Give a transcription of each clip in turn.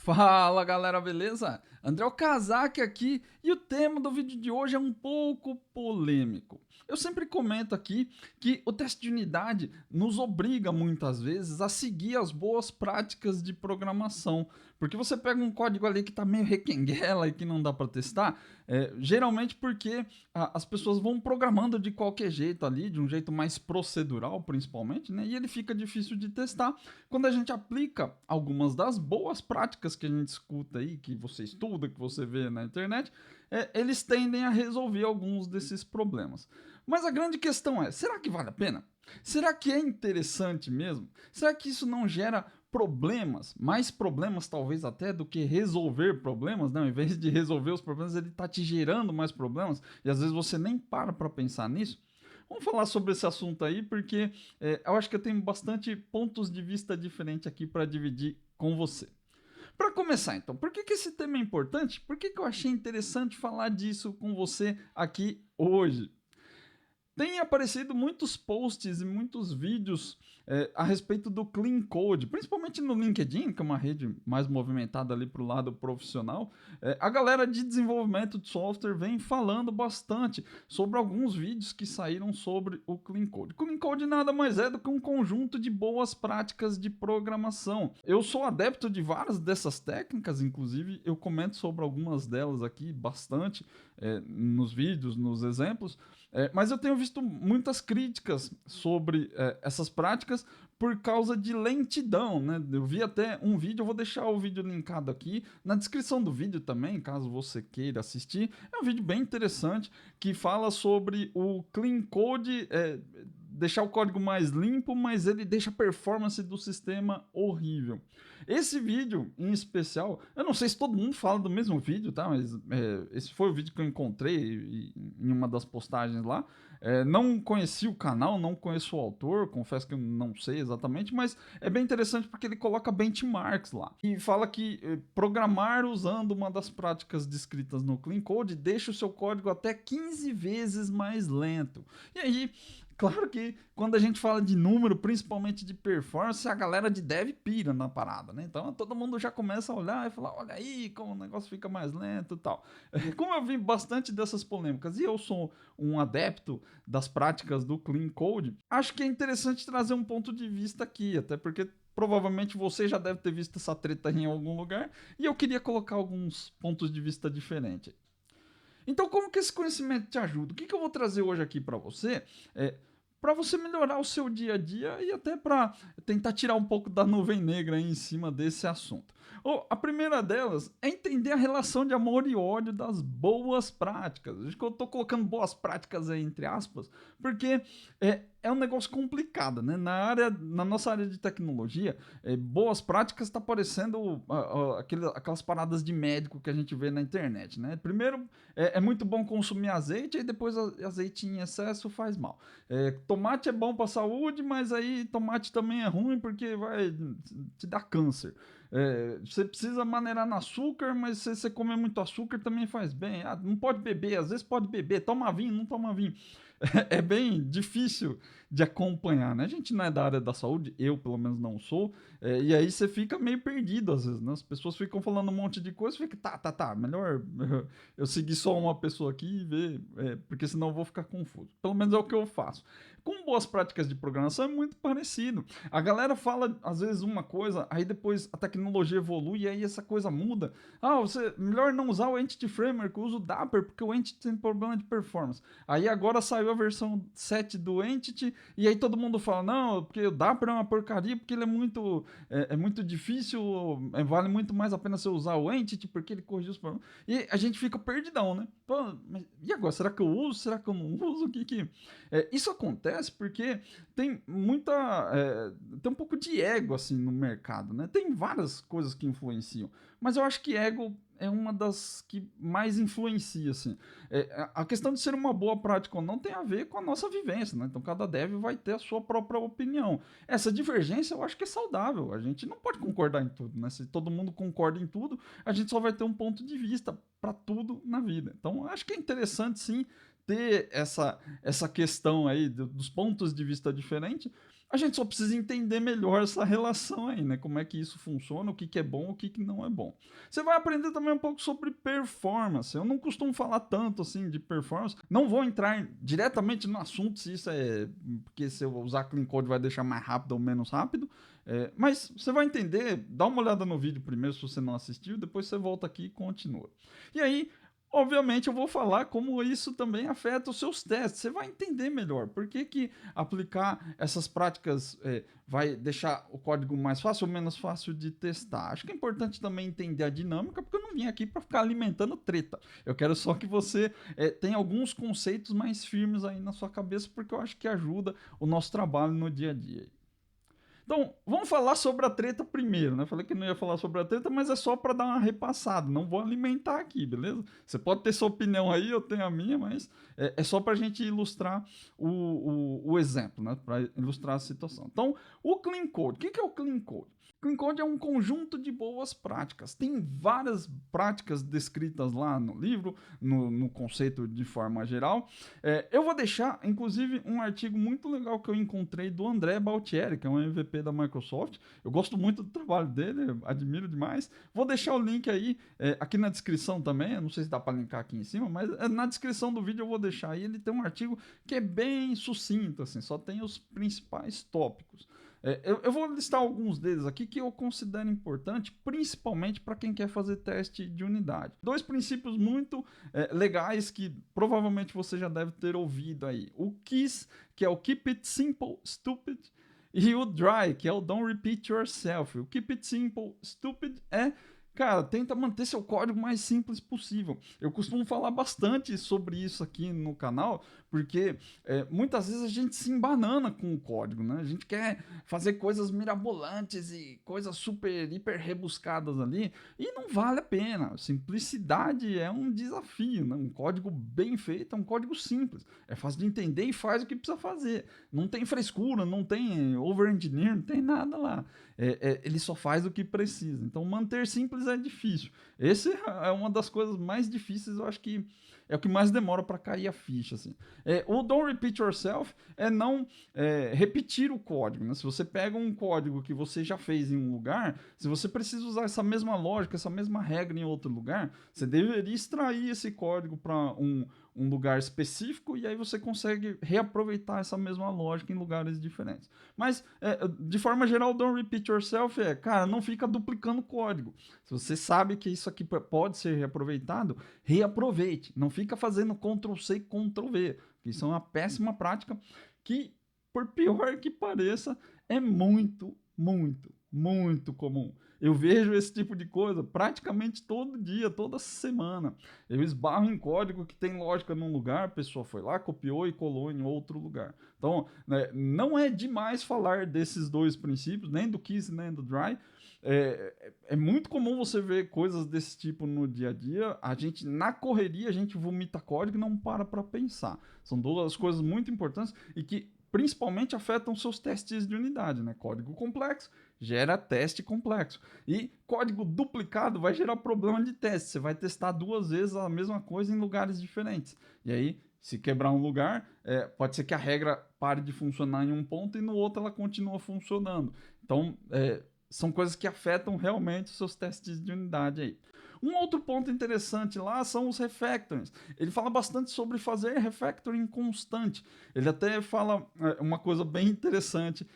Fala galera, beleza? André Okazaki aqui e o tema do vídeo de hoje é um pouco polêmico. Eu sempre comento aqui que o teste de unidade nos obriga muitas vezes a seguir as boas práticas de programação, porque você pega um código ali que está meio requenguela e que não dá para testar, geralmente porque as pessoas vão programando de qualquer jeito ali, de um jeito mais procedural principalmente, né? E ele fica difícil de testar. Quando a gente aplica algumas das boas práticas que a gente escuta aí, que você estuda, que você vê na internet, eles tendem a resolver alguns desses problemas. Mas a grande questão é, será que vale a pena? Será que é interessante mesmo? Será que isso não gera problemas, mais problemas talvez até do que resolver problemas, né? Ao invés de resolver os problemas, ele está te gerando mais problemas e às vezes você nem para pensar nisso. Vamos falar sobre esse assunto aí, porque eu acho que eu tenho bastante pontos de vista diferentes aqui para dividir com você. Para começar, então, por que esse tema é importante? Por que eu achei interessante falar disso com você aqui hoje? Tem aparecido muitos posts e muitos vídeos a respeito do Clean Code, principalmente no LinkedIn, que é uma rede mais movimentada ali para o lado profissional. A galera de desenvolvimento de software vem falando bastante sobre alguns vídeos que saíram sobre o Clean Code. Clean Code nada mais é do que um conjunto de boas práticas de programação. Eu sou adepto de várias dessas técnicas, inclusive eu comento sobre algumas delas aqui bastante nos vídeos, nos exemplos. Mas eu tenho visto muitas críticas sobre essas práticas por causa de lentidão, né? Eu vi até um vídeo, eu vou deixar o vídeo linkado aqui na descrição do vídeo também, caso você queira assistir. É um vídeo bem interessante que fala sobre o Clean Code, deixar o código mais limpo, mas ele deixa a performance do sistema horrível. Esse vídeo, em especial, eu não sei se todo mundo fala do mesmo vídeo, tá? Mas esse foi o vídeo que eu encontrei em uma das postagens lá. Não conheci o canal, não conheço o autor, confesso que eu não sei exatamente, mas é bem interessante porque ele coloca benchmarks lá. E fala que programar usando uma das práticas descritas no Clean Code deixa o seu código até 15 vezes mais lento. E aí, claro que quando a gente fala de número, principalmente de performance, a galera de dev pira na parada, né? Então todo mundo já começa a olhar e falar, olha aí como o negócio fica mais lento e tal. Como eu vi bastante dessas polêmicas e eu sou um adepto das práticas do Clean Code, acho que é interessante trazer um ponto de vista aqui, até porque provavelmente você já deve ter visto essa treta em algum lugar e eu queria colocar alguns pontos de vista diferentes. Então, como que esse conhecimento te ajuda? O que eu vou trazer hoje aqui para você? Para você melhorar o seu dia a dia e até para tentar tirar um pouco da nuvem negra aí em cima desse assunto. A primeira delas é entender a relação de amor e ódio das boas práticas. Acho que eu estou colocando boas práticas aí entre aspas, porque é um negócio complicado, né? Na nossa área de tecnologia, boas práticas está parecendo aquelas paradas de médico que a gente vê na internet, né? Primeiro, é muito bom consumir azeite, e depois azeite em excesso faz mal. Tomate é bom para a saúde, mas aí tomate também é ruim porque vai te dar câncer. Você precisa maneirar no açúcar, mas se você comer muito açúcar também faz bem. Não pode beber, às vezes pode beber, toma vinho, não toma vinho. É bem difícil de acompanhar, né? A gente não é da área da saúde, eu pelo menos não sou, e aí você fica meio perdido às vezes, né? As pessoas ficam falando um monte de coisa, fica, tá, melhor eu seguir só uma pessoa aqui e ver, porque senão eu vou ficar confuso. Pelo menos é o que eu faço. Com boas práticas de programação é muito parecido. A galera fala às vezes uma coisa, aí depois a tecnologia evolui e aí essa coisa muda. Você melhor não usar o Entity Framework, usa o Dapper, porque o Entity tem problema de performance. Aí agora saiu a versão 7 do Entity, e aí todo mundo fala, não, porque o Dapper é uma porcaria, porque ele é muito difícil, vale muito mais a pena você usar o Entity, porque ele corrige os problemas. E a gente fica perdidão, né? Pô, e agora, será que eu uso? Será que eu não uso? Isso acontece porque tem tem um pouco de ego, assim, no mercado, né? Tem várias coisas que influenciam, mas eu acho que ego é uma das que mais influencia, assim. A questão de ser uma boa prática ou não tem a ver com a nossa vivência, né? Então cada dev vai ter a sua própria opinião. Essa divergência eu acho que é saudável. A gente não pode concordar em tudo, né? Se todo mundo concorda em tudo, a gente só vai ter um ponto de vista para tudo na vida. Então acho que é interessante sim ter essa questão aí dos pontos de vista diferentes, A gente só precisa entender melhor essa relação aí, né? Como é que isso funciona, o que que é bom, o que que não é bom. Você vai aprender também um pouco sobre performance. Eu não costumo falar tanto assim de performance. Não vou entrar diretamente no assunto se isso é porque se eu usar Clean Code vai deixar mais rápido ou menos rápido. Mas você vai entender, dá uma olhada no vídeo primeiro se você não assistiu, depois você volta aqui e continua. E aí, obviamente, eu vou falar como isso também afeta os seus testes. Você vai entender melhor por que, que aplicar essas práticas vai deixar o código mais fácil ou menos fácil de testar. Acho que é importante também entender a dinâmica, porque eu não vim aqui para ficar alimentando treta. Eu quero só que você tenha alguns conceitos mais firmes aí na sua cabeça, porque eu acho que ajuda o nosso trabalho no dia a dia. Então, vamos falar sobre a treta primeiro, né? Falei que não ia falar sobre a treta, mas é só para dar uma repassada. Não vou alimentar aqui, beleza? Você pode ter sua opinião aí, eu tenho a minha, mas é só para a gente ilustrar o exemplo, né? Para ilustrar a situação. Então, o Clean Code. O que é o Clean Code? Clean Code é um conjunto de boas práticas. Tem várias práticas descritas lá no livro, no conceito de forma geral. Eu vou deixar, inclusive, um artigo muito legal que eu encontrei do André Baltieri, que é um MVP da Microsoft. Eu gosto muito do trabalho dele, admiro demais. Vou deixar o link aí, aqui na descrição também. Eu não sei se dá para linkar aqui em cima, mas na descrição do vídeo eu vou deixar aí. Ele tem um artigo que é bem sucinto, assim, só tem os principais tópicos. Eu vou listar alguns deles aqui que eu considero importante, principalmente para quem quer fazer teste de unidade. Dois princípios muito legais que provavelmente você já deve ter ouvido aí. O KISS, que é o Keep It Simple, Stupid, e o DRY, que é o Don't Repeat Yourself. O Keep It Simple, Stupid cara, tenta manter seu código mais simples possível. Eu costumo falar bastante sobre isso aqui no canal, porque muitas vezes a gente se embanana com o código, né? A gente quer fazer coisas mirabolantes e coisas super, hiper rebuscadas ali, e não vale a pena. Simplicidade é um desafio, né? Um código bem feito é um código simples. É fácil de entender e faz o que precisa fazer. Não tem frescura, não tem over-engineer, não tem nada lá. Ele só faz o que precisa. Então, manter simples é difícil. Esse é uma das coisas mais difíceis, eu acho que é o que mais demora para cair a ficha. Assim. O Don't Repeat Yourself é não repetir o código. Né? Se você pega um código que você já fez em um lugar, se você precisa usar essa mesma lógica, essa mesma regra em outro lugar, você deveria extrair esse código para um lugar específico e aí você consegue reaproveitar essa mesma lógica em lugares diferentes. Mas, de forma geral, Don't Repeat Yourself cara, não fica duplicando código. Se você sabe que isso aqui pode ser reaproveitado, reaproveite. Não fica fazendo Ctrl+C, Ctrl+V. Isso é uma péssima prática que, por pior que pareça, é muito, muito, muito comum. Eu vejo esse tipo de coisa praticamente todo dia, toda semana. Eu esbarro em código que tem lógica num lugar, a pessoa foi lá, copiou e colou em outro lugar. Então, né, não é demais falar desses dois princípios, nem do KISS nem do DRY. É muito comum você ver coisas desse tipo no dia a dia. A gente, na correria, a gente vomita código e não para pensar. São duas coisas muito importantes e que principalmente afetam seus testes de unidade, né? Código complexo gera teste complexo. E código duplicado vai gerar problema de teste. Você vai testar duas vezes a mesma coisa em lugares diferentes. E aí, se quebrar um lugar, pode ser que a regra pare de funcionar em um ponto e no outro ela continua funcionando. Então, são coisas que afetam realmente os seus testes de unidade aí. Um outro ponto interessante lá são os refactorings. Ele fala bastante sobre fazer refactoring constante. Ele até fala uma coisa bem interessante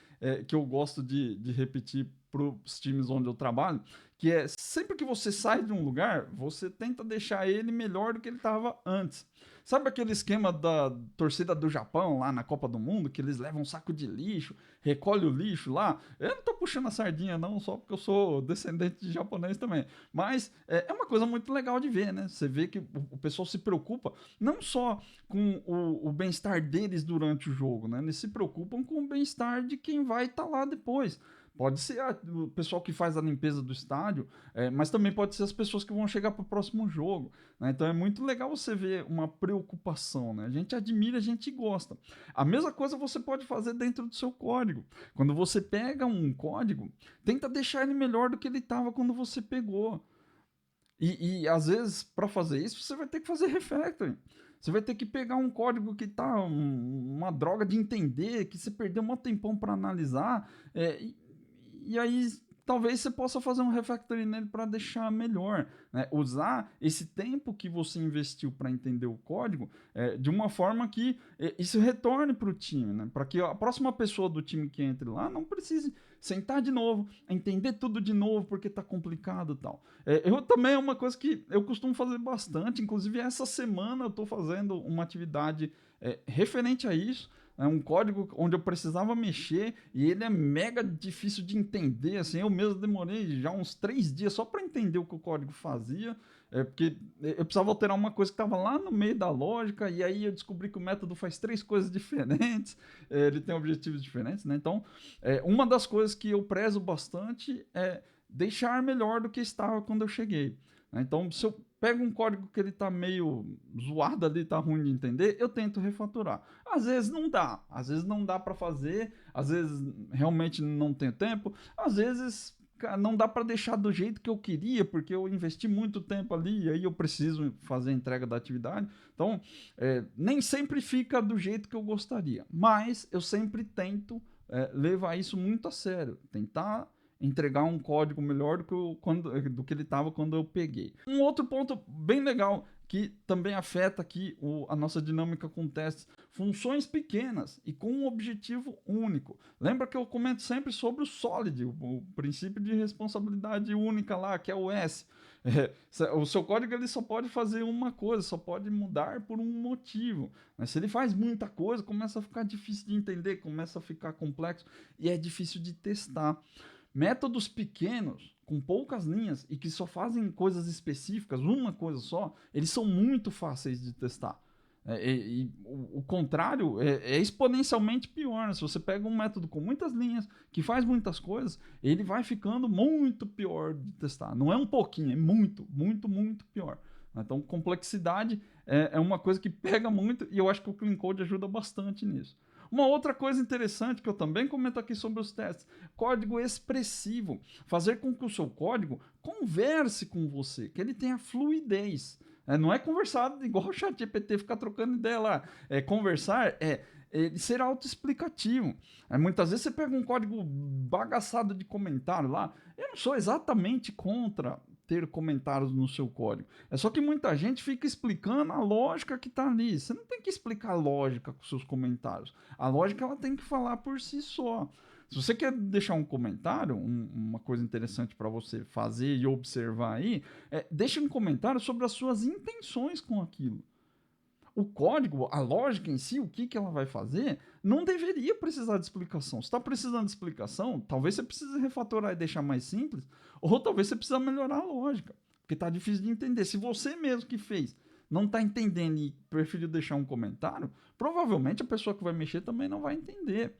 que eu gosto de repetir para os times onde eu trabalho, que é sempre que você sai de um lugar, você tenta deixar ele melhor do que ele estava antes. Sabe aquele esquema da torcida do Japão lá na Copa do Mundo, que eles levam um saco de lixo, recolhe o lixo lá? Eu não tô puxando a sardinha não, só porque eu sou descendente de japonês também. Mas é uma coisa muito legal de ver, né? Você vê que o pessoal se preocupa não só com o bem-estar deles durante o jogo, né? Eles se preocupam com o bem-estar de quem vai estar lá depois. Pode ser o pessoal que faz a limpeza do estádio, mas também pode ser as pessoas que vão chegar para o próximo jogo. Né? Então é muito legal você ver uma preocupação. Né? A gente admira, a gente gosta. A mesma coisa você pode fazer dentro do seu código. Quando você pega um código, tenta deixar ele melhor do que ele estava quando você pegou. E às vezes, para fazer isso, você vai ter que fazer refactoring. Você vai ter que pegar um código que tá uma droga de entender, que você perdeu um tempão para analisar, e aí talvez você possa fazer um refactoring nele para deixar melhor, né? Usar esse tempo que você investiu para entender o código de uma forma que isso retorne para o time, né? Para que a próxima pessoa do time que entre lá não precise sentar de novo, entender tudo de novo porque está complicado e tal. Eu também é uma coisa que eu costumo fazer bastante, inclusive essa semana eu estou fazendo uma atividade referente a isso. É um código onde eu precisava mexer e ele é mega difícil de entender, assim, eu mesmo demorei já uns 3 dias só para entender o que o código fazia, porque eu precisava alterar uma coisa que estava lá no meio da lógica, e aí eu descobri que o método faz 3 coisas diferentes, ele tem objetivos diferentes, né? Então, uma das coisas que eu prezo bastante é deixar melhor do que estava quando eu cheguei. Então, se eu pego um código que ele tá meio zoado ali, tá ruim de entender, eu tento refatorar. Às vezes não dá para fazer, às vezes realmente não tenho tempo, às vezes não dá para deixar do jeito que eu queria, porque eu investi muito tempo ali e aí eu preciso fazer a entrega da atividade. Então, nem sempre fica do jeito que eu gostaria, mas eu sempre tento levar isso muito a sério, tentar entregar um código melhor do que ele estava quando eu peguei. Um outro ponto bem legal que também afeta aqui a nossa dinâmica com testes, funções pequenas e com um objetivo único. Lembra que eu comento sempre sobre o SOLID, o princípio de responsabilidade única lá, que é o S. O seu código ele só pode fazer uma coisa, só pode mudar por um motivo. Mas se ele faz muita coisa, começa a ficar difícil de entender, começa a ficar complexo e é difícil de testar. Métodos pequenos, com poucas linhas e que só fazem coisas específicas, uma coisa só, eles são muito fáceis de testar. O contrário é exponencialmente pior, né? Se você pega um método com muitas linhas, que faz muitas coisas, ele vai ficando muito pior de testar. Não é um pouquinho, é muito, muito, muito pior. Então, complexidade é uma coisa que pega muito e eu acho que o Clean Code ajuda bastante nisso. Uma outra coisa interessante que eu também comento aqui sobre os testes, código expressivo. Fazer com que o seu código converse com você, que ele tenha fluidez. Não é conversar igual o ChatGPT, ficar trocando ideia lá. Conversar ser autoexplicativo. Muitas vezes você pega um código bagaçado de comentário lá. Eu não sou exatamente contra ter comentários no seu código. É só que muita gente fica explicando a lógica que está ali. Você não tem que explicar a lógica com seus comentários. A lógica ela tem que falar por si só. Se você quer deixar um comentário, uma coisa interessante para você fazer e observar aí, deixe um comentário sobre as suas intenções com aquilo. O código, a lógica em si, o que ela vai fazer, não deveria precisar de explicação. Se está precisando de explicação, talvez você precise refatorar e deixar mais simples, ou talvez você precise melhorar a lógica, porque está difícil de entender. Se você mesmo que fez não está entendendo e preferiu deixar um comentário, provavelmente a pessoa que vai mexer também não vai entender.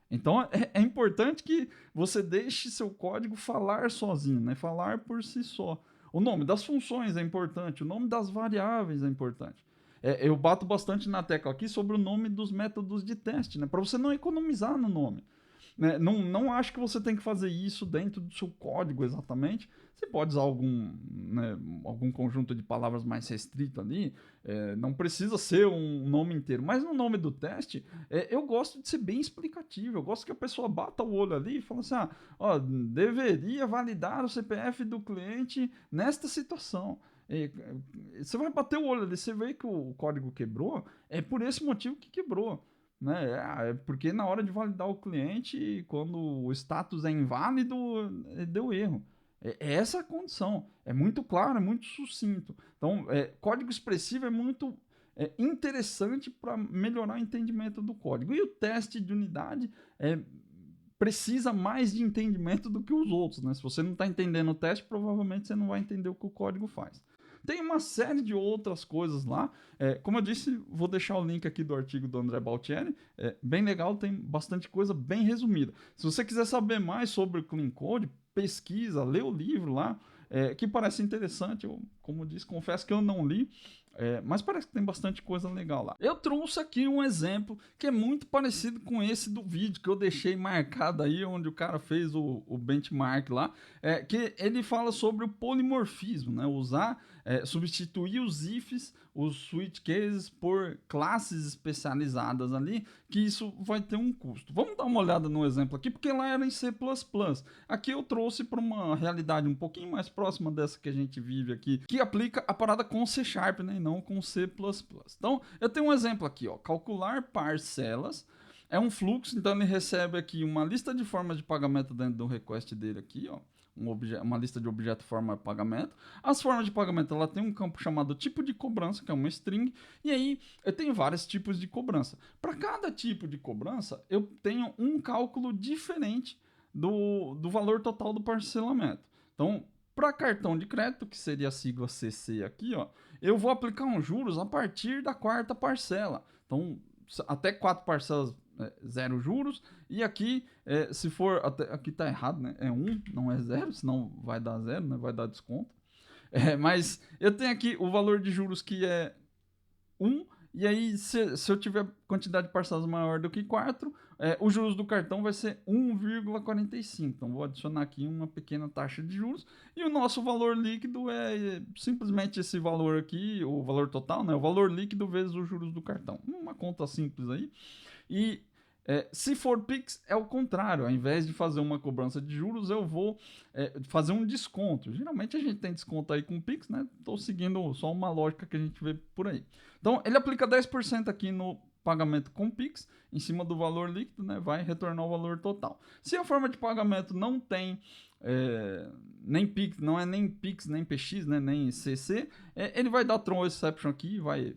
Então é importante que você deixe seu código falar sozinho, né? Falar por si só. O nome das funções é importante, o nome das variáveis é importante. Eu bato bastante na tecla aqui sobre o nome dos métodos de teste, né? Para você não economizar no nome. Né? Não acho que você tem que fazer isso dentro do seu código exatamente. Você pode usar algum conjunto de palavras mais restrito ali. Não precisa ser um nome inteiro. Mas no nome do teste, eu gosto de ser bem explicativo. Eu gosto que a pessoa bata o olho ali e fala assim, deveria validar o CPF do cliente nesta situação. Você vai bater o olho ali, você vê que o código quebrou, é por esse motivo que quebrou. Né? Porque na hora de validar o cliente, quando o status é inválido, deu erro. Essa a condição. É muito claro, é muito sucinto. Então, código expressivo é muito interessante para melhorar o entendimento do código. E o teste de unidade precisa mais de entendimento do que os outros. Né? Se você não está entendendo o teste, provavelmente você não vai entender o que o código faz. Tem uma série de outras coisas lá. Como eu disse, vou deixar o link aqui do artigo do André Baltieri. Bem legal, tem bastante coisa bem resumida. Se você quiser saber mais sobre o Clean Code, pesquisa, lê o livro lá, que parece interessante. Eu, como eu disse, confesso que eu não li. Mas parece que tem bastante coisa legal lá. Eu trouxe aqui um exemplo que é muito parecido com esse do vídeo que eu deixei marcado aí, onde o cara fez o benchmark lá, que ele fala sobre o polimorfismo, né? Substituir os ifs, os switch cases, por classes especializadas ali, que isso vai ter um custo. Vamos dar uma olhada no exemplo aqui, porque lá era em C++. Aqui eu trouxe para uma realidade um pouquinho mais próxima dessa que a gente vive aqui, que aplica a parada com C#, né, e não com C++. Então, eu tenho um exemplo aqui, ó, calcular parcelas. É um fluxo, então ele recebe aqui uma lista de formas de pagamento dentro do request dele aqui, ó. Uma lista de objeto forma de pagamento. As formas de pagamento, ela tem um campo chamado tipo de cobrança, que é uma string, e aí eu tenho vários tipos de cobrança. Para cada tipo de cobrança, eu tenho um cálculo diferente do valor total do parcelamento. Então, para cartão de crédito, que seria a sigla CC aqui, ó, eu vou aplicar um juros a partir da quarta parcela. Então, até 4 parcelas, 0 juros. E aqui, se for, aqui tá errado, né? É 1, não é 0, senão vai dar 0, né? Vai dar desconto. Mas eu tenho aqui o valor de juros que é 1, e aí se eu tiver quantidade de parcelas maior do que 4, os juros do cartão vai ser 1,45. Então vou adicionar aqui uma pequena taxa de juros, e o nosso valor líquido é simplesmente esse valor aqui, o valor total, né? O valor líquido vezes os juros do cartão. Uma conta simples aí. E se for Pix, é o contrário. Ao invés de fazer uma cobrança de juros, eu vou fazer um desconto. Geralmente a gente tem desconto aí com Pix, né? Estou seguindo só uma lógica que a gente vê por aí. Então, ele aplica 10% aqui no pagamento com Pix, em cima do valor líquido, né? Vai retornar o valor total. Se a forma de pagamento não tem nem Pix, não é nem Pix, nem PX, né, nem CC, ele vai dar throw exception aqui, vai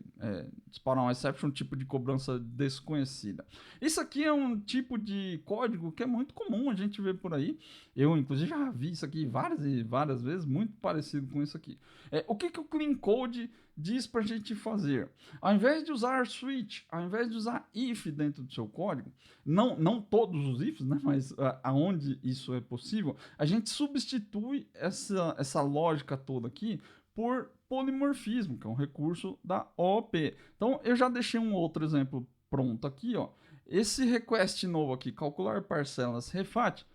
disparar um exception, um tipo de cobrança desconhecida. Isso aqui é um tipo de código que é muito comum a gente ver por aí. Eu, inclusive, já vi isso aqui várias e várias vezes, muito parecido com isso aqui. O que o Clean Code diz para a gente fazer? Ao invés de usar switch, ao invés de usar if dentro do seu código, não todos os ifs, né, mas aonde isso é possível, a gente substitui essa lógica toda aqui por polimorfismo, que é um recurso da OOP. Então, eu já deixei um outro exemplo pronto aqui, ó. Esse request novo aqui, calcular parcelas refat,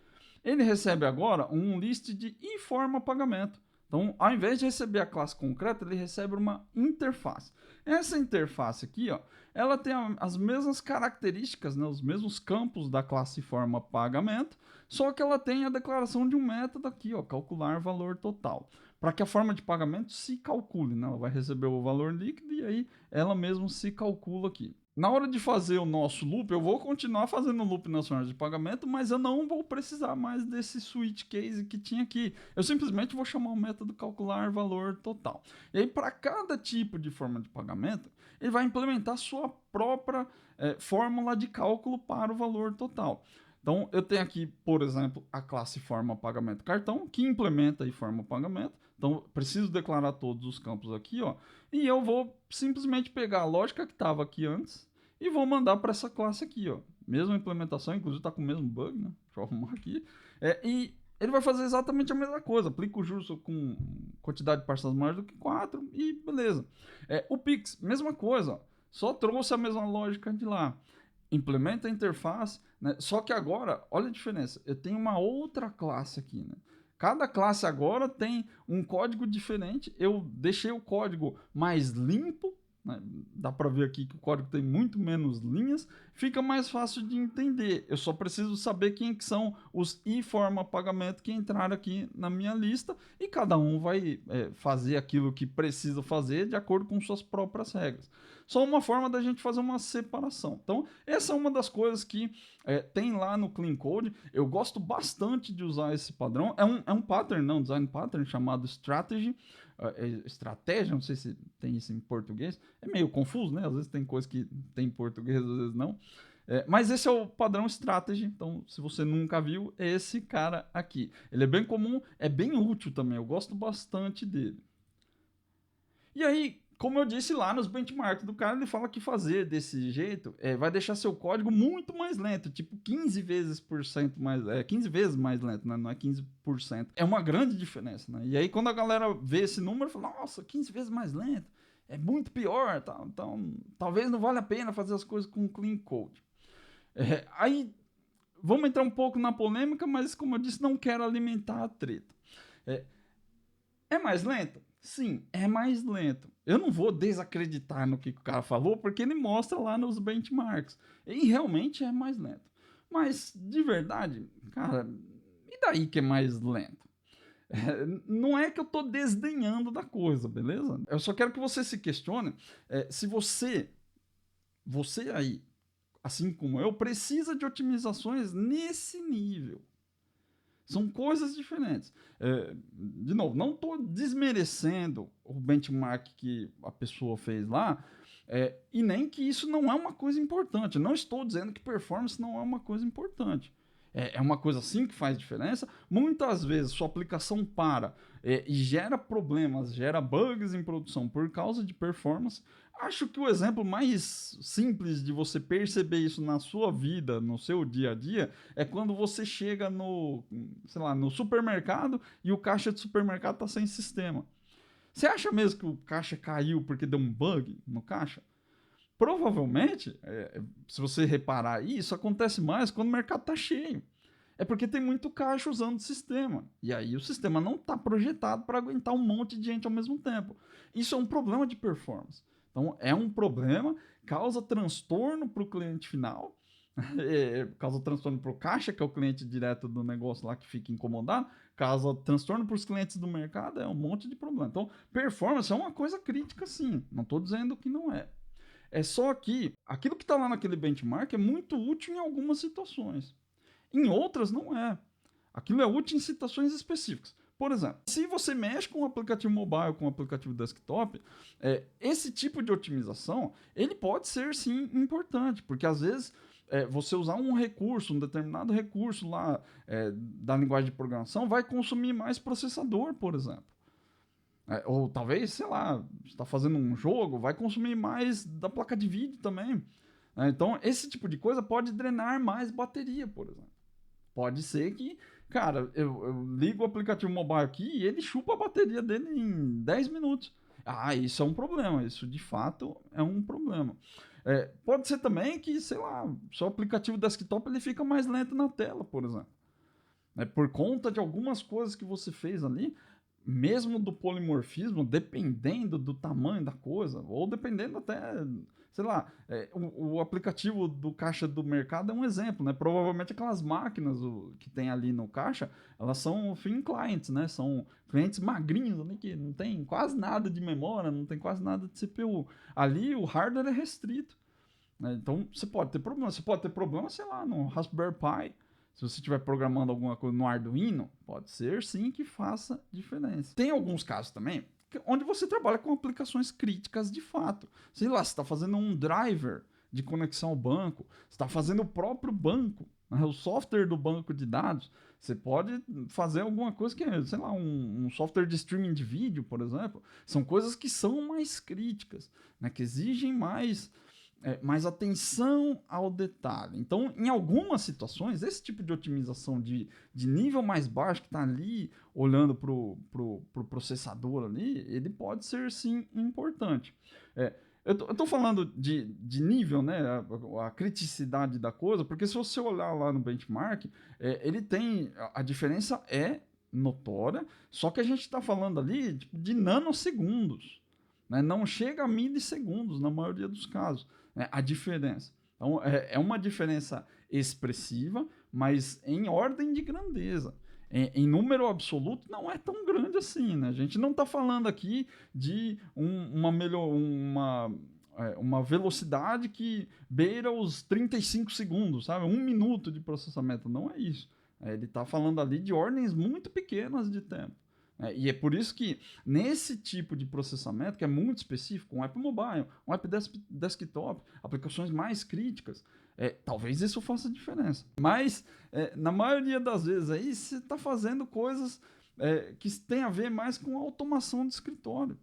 ele recebe agora um list de informa pagamento. Então, ao invés de receber a classe concreta, ele recebe uma interface. Essa interface aqui, ó, ela tem as mesmas características, né, os mesmos campos da classe forma pagamento, só que ela tem a declaração de um método aqui, ó, calcular valor total, para que a forma de pagamento se calcule, né? Ela vai receber o valor líquido e aí ela mesma se calcula aqui. Na hora de fazer o nosso loop, eu vou continuar fazendo o loop nas formas de pagamento, mas eu não vou precisar mais desse switch case que tinha aqui. Eu simplesmente vou chamar o método calcular valor total. E aí, para cada tipo de forma de pagamento, ele vai implementar sua própria fórmula de cálculo para o valor total. Então, eu tenho aqui, por exemplo, a classe forma pagamento cartão, que implementa aí forma pagamento. Então, preciso declarar todos os campos aqui, ó. E eu vou simplesmente pegar a lógica que estava aqui antes e vou mandar para essa classe aqui, ó. Mesma implementação, inclusive está com o mesmo bug, né? Deixa eu arrumar aqui. E ele vai fazer exatamente a mesma coisa. Aplica o juros com quantidade de parcelas maior do que 4 e beleza. O Pix, mesma coisa, ó. Só trouxe a mesma lógica de lá. Implementa a interface, né? Só que agora, olha a diferença. Eu tenho uma outra classe aqui, né? Cada classe agora tem um código diferente. Eu deixei o código mais limpo, né? Dá para ver aqui que o código tem muito menos linhas. Fica mais fácil de entender. Eu só preciso saber quem que são os informa pagamento que entraram aqui na minha lista. E cada um vai fazer aquilo que precisa fazer de acordo com suas próprias regras. Só uma forma da gente fazer uma separação. Então, essa é uma das coisas que tem lá no Clean Code. Eu gosto bastante de usar esse padrão. É um pattern, não, design pattern chamado Strategy. Estratégia, não sei se tem isso em português. É meio confuso, né? Às vezes tem coisa que tem em português, às vezes não. Mas esse é o padrão Strategy. Então, se você nunca viu, é esse cara aqui. Ele é bem comum, é bem útil também. Eu gosto bastante dele. E aí, como eu disse lá nos benchmarks do cara, ele fala que fazer desse jeito vai deixar seu código muito mais lento, tipo 15 vezes mais, 15 vezes mais lento, né? Não é 15%. É uma grande diferença, né? E aí quando a galera vê esse número, fala, nossa, 15 vezes mais lento. é muito pior, tá? Então talvez não valha a pena fazer as coisas com clean code. Aí vamos entrar um pouco na polêmica, mas como eu disse, não quero alimentar a treta. É mais lento? Sim, é mais lento. Eu não vou desacreditar no que o cara falou, porque ele mostra lá nos benchmarks. E realmente é mais lento. Mas, de verdade, cara, e daí que é mais lento? Não é que eu tô desdenhando da coisa, beleza? Eu só quero que você se questione se você aí, assim como eu, precisa de otimizações nesse nível. São coisas diferentes. De novo, não estou desmerecendo o benchmark que a pessoa fez lá, e nem que isso não é uma coisa importante. Não estou dizendo que performance não é uma coisa importante. É uma coisa sim que faz diferença. Muitas vezes sua aplicação para e gera problemas, gera bugs em produção por causa de performance. Acho que o exemplo mais simples de você perceber isso na sua vida, no seu dia a dia, é quando você chega no, sei lá, no supermercado e o caixa de supermercado está sem sistema. Você acha mesmo que o caixa caiu porque deu um bug no caixa? Provavelmente, se você reparar aí, isso acontece mais quando o mercado está cheio. É porque tem muito caixa usando o sistema. E aí o sistema não está projetado para aguentar um monte de gente ao mesmo tempo. Isso é um problema de performance. Então é um problema, causa transtorno para o cliente final, causa transtorno para o caixa, que é o cliente direto do negócio lá que fica incomodado, causa transtorno para os clientes do mercado, é um monte de problema. Então, performance é uma coisa crítica, sim. Não estou dizendo que não é. É só que aquilo que está lá naquele benchmark é muito útil em algumas situações. Em outras, não é. Aquilo é útil em situações específicas. Por exemplo, se você mexe com um aplicativo mobile, com um aplicativo desktop, esse tipo de otimização, ele pode ser sim importante, porque às vezes você usar um recurso, um determinado recurso lá da linguagem de programação vai consumir mais processador, por exemplo. Ou talvez, sei lá, você está fazendo um jogo, vai consumir mais da placa de vídeo também. Então, esse tipo de coisa pode drenar mais bateria, por exemplo. Pode ser que, cara, eu ligo o aplicativo mobile aqui e ele chupa a bateria dele em 10 minutos. Ah, isso é um problema. Isso de fato é um problema. Pode ser também que, sei lá, seu aplicativo desktop ele fica mais lento na tela, por exemplo. Por conta de algumas coisas que você fez ali, mesmo do polimorfismo, dependendo do tamanho da coisa, ou dependendo até, sei lá, o aplicativo do caixa do mercado é um exemplo, né? Provavelmente aquelas máquinas que tem ali no caixa, elas são thin clients, né? São clientes magrinhos ali que não tem quase nada de memória, não tem quase nada de CPU. Ali o hardware é restrito, né? Então você pode ter problema. Você pode ter problema, sei lá, no Raspberry Pi. Se você estiver programando alguma coisa no Arduino, pode ser sim que faça diferença. Tem alguns casos também onde você trabalha com aplicações críticas de fato. Sei lá, você está fazendo um driver de conexão ao banco, você está fazendo o próprio banco, né, o software do banco de dados. Você pode fazer alguma coisa que é, sei lá, um software de streaming de vídeo, por exemplo. São coisas que são mais críticas, né, que exigem mais atenção ao detalhe. Então, em algumas situações, esse tipo de otimização de nível mais baixo, que está ali olhando para o processador ali, ele pode ser sim importante. Eu estou falando de nível, né, a criticidade da coisa, porque se você olhar lá no benchmark, ele tem. A diferença é notória, só que a gente está falando ali tipo, de nanosegundos. Né, não chega a milissegundos na maioria dos casos, né, a diferença. Então, é uma diferença expressiva, mas em ordem de grandeza. Em número absoluto, não é tão grande assim. Né? A gente não está falando aqui de uma velocidade que beira os 35 segundos, sabe? 1 minuto de processamento. Não é isso. Ele está falando ali de ordens muito pequenas de tempo. E é por isso que, nesse tipo de processamento, que é muito específico, um app mobile, um app desktop, aplicações mais críticas, talvez isso faça diferença. Mas, na maioria das vezes, aí você está fazendo coisas que têm a ver mais com automação de escritório,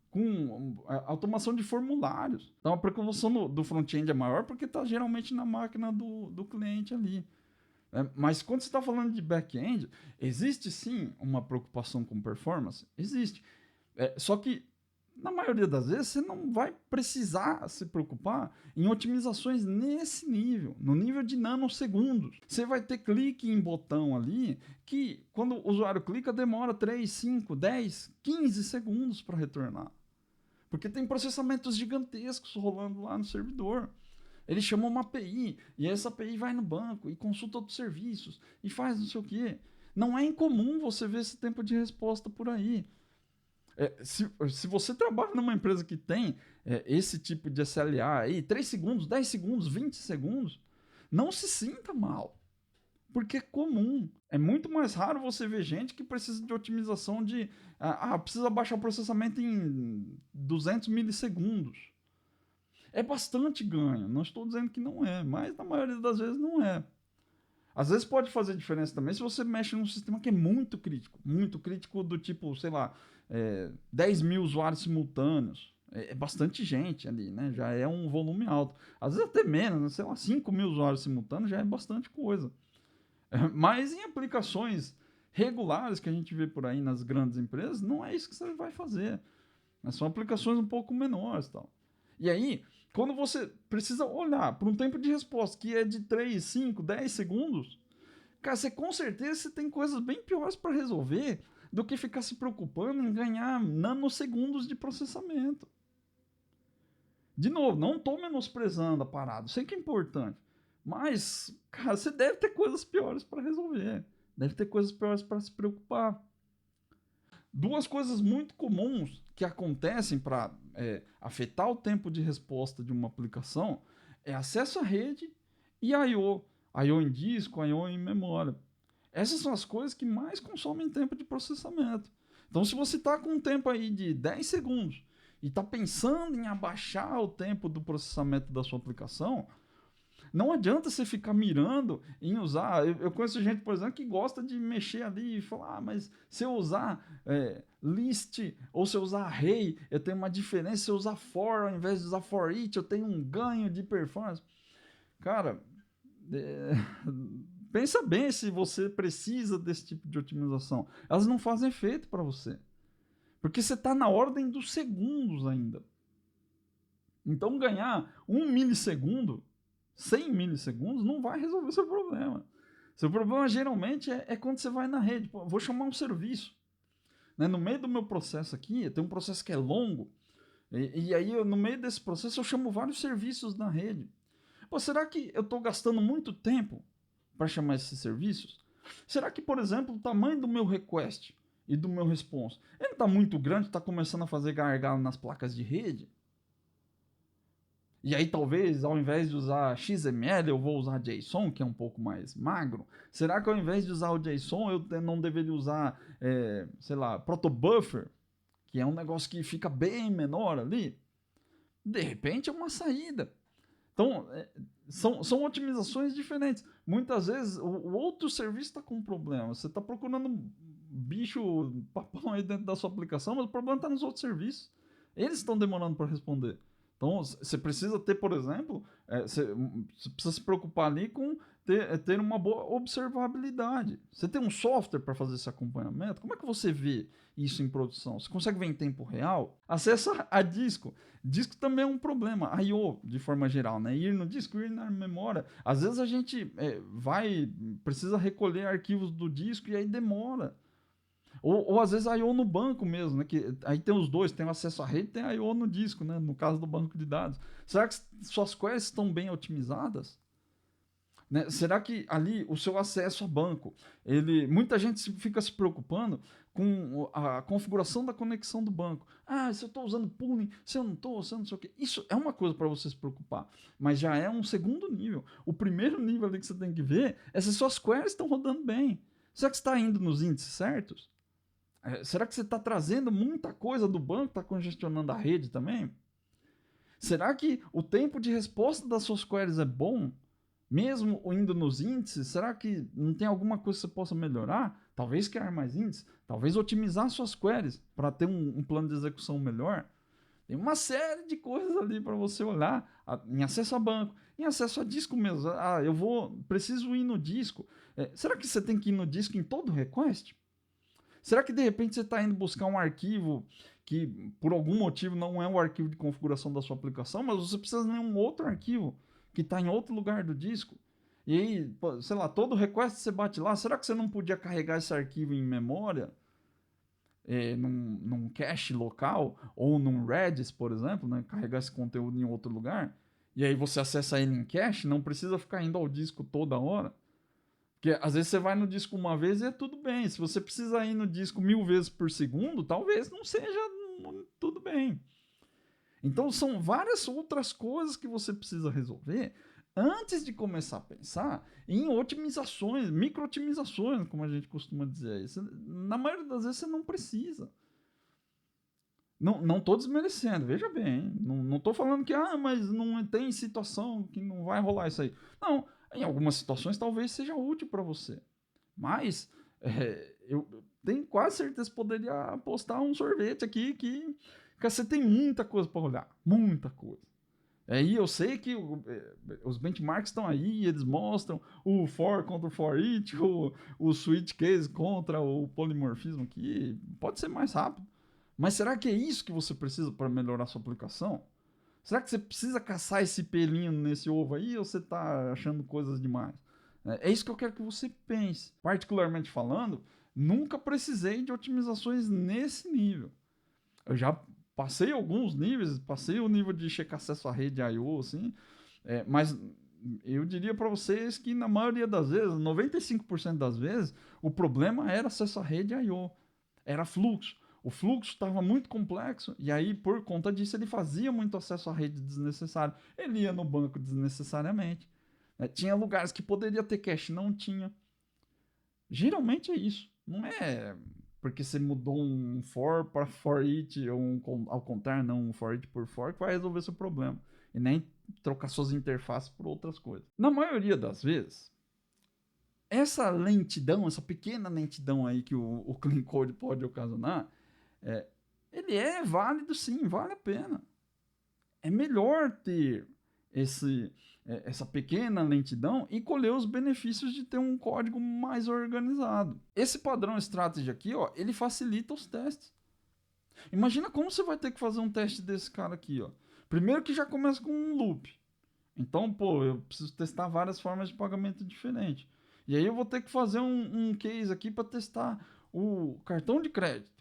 com automação de formulários. Então, a preocupação do front-end é maior porque está geralmente na máquina do cliente ali. Mas quando você está falando de back-end, existe sim uma preocupação com performance? Existe. Só que na maioria das vezes, você não vai precisar se preocupar em otimizações nesse nível, no nível de nanosegundos. Você vai ter clique em botão ali que, quando o usuário clica, demora 3, 5, 10, 15 segundos para retornar. Porque tem processamentos gigantescos rolando lá no servidor. Ele chama uma API, e essa API vai no banco e consulta outros serviços, e faz não sei o quê. Não é incomum você ver esse tempo de resposta por aí. Se você trabalha numa empresa que tem esse tipo de SLA aí, 3 segundos, 10 segundos, 20 segundos, não se sinta mal. Porque é comum. É muito mais raro você ver gente que precisa de otimização de... precisa baixar o processamento em 200 milissegundos. É bastante ganho. Não estou dizendo que não é, mas na maioria das vezes não é. Às vezes pode fazer diferença também se você mexe num sistema que é muito crítico do tipo, sei lá, 10 mil usuários simultâneos. É bastante gente ali, né? Já é um volume alto. Às vezes até menos, né? Sei lá, 5 mil usuários simultâneos já é bastante coisa. Mas em aplicações regulares que a gente vê por aí nas grandes empresas, não é isso que você vai fazer. São aplicações um pouco menores e tal. E aí, quando você precisa olhar para um tempo de resposta que é de 3, 5, 10 segundos, cara, você com certeza tem coisas bem piores para resolver do que ficar se preocupando em ganhar nanosegundos de processamento. De novo, não estou menosprezando a parada, sei que é importante, mas, cara, você deve ter coisas piores para resolver, deve ter coisas piores para se preocupar. Duas coisas muito comuns que acontecem para afetar o tempo de resposta de uma aplicação é acesso à rede e I/O. I/O em disco, I/O em memória. Essas são as coisas que mais consomem tempo de processamento. Então, se você está com um tempo aí de 10 segundos e está pensando em abaixar o tempo do processamento da sua aplicação, não adianta você ficar mirando em usar... Eu conheço gente, por exemplo, que gosta de mexer ali e falar, mas se eu usar list ou se eu usar array, eu tenho uma diferença. Se eu usar for ao invés de usar for each, eu tenho um ganho de performance. Cara, pensa bem se você precisa desse tipo de otimização. Elas não fazem efeito para você. Porque você está na ordem dos segundos ainda. Então ganhar 1 milissegundo, 100 milissegundos, não vai resolver seu problema. Seu problema geralmente é quando você vai na rede. Pô, vou chamar um serviço. Né? No meio do meu processo aqui, tem um processo que é longo. E aí, no meio desse processo, eu chamo vários serviços na rede. Pô, será que eu estou gastando muito tempo para chamar esses serviços? Será que, por exemplo, o tamanho do meu request e do meu response, ele está muito grande, está começando a fazer gargalo nas placas de rede? E aí talvez, ao invés de usar XML, eu vou usar JSON, que é um pouco mais magro. Será que ao invés de usar o JSON, eu não deveria usar, sei lá, protobuffer, que é um negócio que fica bem menor ali? De repente é uma saída. Então, são otimizações diferentes. Muitas vezes o outro serviço está com um problema. Você está procurando um bicho papão aí dentro da sua aplicação, mas o problema está nos outros serviços. Eles estão demorando para responder. Então, você precisa ter, por exemplo, você precisa se preocupar ali com ter uma boa observabilidade. Você tem um software para fazer esse acompanhamento? Como é que você vê isso em produção? Você consegue ver em tempo real? Acesso a disco. Disco também é um problema. I/O, de forma geral, né? Ir no disco, ir na memória. Às vezes a gente precisa recolher arquivos do disco e aí demora. Ou às vezes I/O no banco mesmo, né? Que aí tem os dois, tem acesso à rede e tem I/O no disco, né? No caso do banco de dados. Será que suas queries estão bem otimizadas? Né? Será que ali o seu acesso a banco, muita gente fica se preocupando com a configuração da conexão do banco. Se eu estou usando pooling, se eu não estou, se eu não sei o quê. Isso é uma coisa para você se preocupar, mas já é um segundo nível. O primeiro nível ali que você tem que ver é se suas queries estão rodando bem. Será que você está indo nos índices certos? Será que você está trazendo muita coisa do banco, está congestionando a rede também? Será que o tempo de resposta das suas queries é bom? Mesmo indo nos índices, será que não tem alguma coisa que você possa melhorar? Talvez criar mais índices, talvez otimizar suas queries para ter um plano de execução melhor. Tem uma série de coisas ali para você olhar em acesso a banco, em acesso a disco mesmo. Preciso ir no disco. Será que você tem que ir no disco em todo request? Será que de repente você está indo buscar um arquivo que por algum motivo não é o arquivo de configuração da sua aplicação, mas você precisa de um outro arquivo que está em outro lugar do disco? E aí, sei lá, todo request você bate lá, será que você não podia carregar esse arquivo em memória? Num cache local, ou num Redis, por exemplo, né? Carregar esse conteúdo em outro lugar, e aí você acessa ele em cache, não precisa ficar indo ao disco toda hora. Porque às vezes você vai no disco uma vez e é tudo bem. Se você precisa ir no disco 1000 vezes por segundo, talvez não seja tudo bem. Então são várias outras coisas que você precisa resolver antes de começar a pensar em otimizações, micro-otimizações, como a gente costuma dizer. Isso, na maioria das vezes você não precisa. Não estou desmerecendo, veja bem. Não estou falando que, mas não tem situação que não vai rolar isso aí. Não, em algumas situações talvez seja útil para você. Mas eu tenho quase certeza que poderia apostar um sorvete aqui que você tem muita coisa para olhar. Muita coisa. E eu sei que os benchmarks estão aí, eles mostram o for contra o for each, o switch case contra o polimorfismo aqui. Pode ser mais rápido. Mas será que é isso que você precisa para melhorar sua aplicação? Será que você precisa caçar esse pelinho nesse ovo aí ou você está achando coisas demais? É isso que eu quero que você pense. Particularmente falando, nunca precisei de otimizações nesse nível. Eu já passei alguns níveis, passei o nível de checar acesso à rede I/O, assim, mas eu diria para vocês que na maioria das vezes, 95% das vezes, o problema era acesso à rede I/O, era fluxo. O fluxo estava muito complexo e aí, por conta disso, ele fazia muito acesso à rede desnecessário. Ele ia no banco desnecessariamente. Tinha lugares que poderia ter cache, não tinha. Geralmente é isso. Não é porque você mudou um for para for each, ou ao contrário, não um for each por for, que vai resolver seu problema. E nem trocar suas interfaces por outras coisas. Na maioria das vezes, essa lentidão, essa pequena lentidão aí que o clean code pode ocasionar, ele é válido sim, vale a pena. É melhor ter essa pequena lentidão e colher os benefícios de ter um código mais organizado. Esse padrão strategy aqui, ó, ele facilita os testes. Imagina como você vai ter que fazer um teste desse cara aqui, ó. Primeiro que já começa com um loop. Então, eu preciso testar várias formas de pagamento diferentes. E aí eu vou ter que fazer um case aqui para testar o cartão de crédito.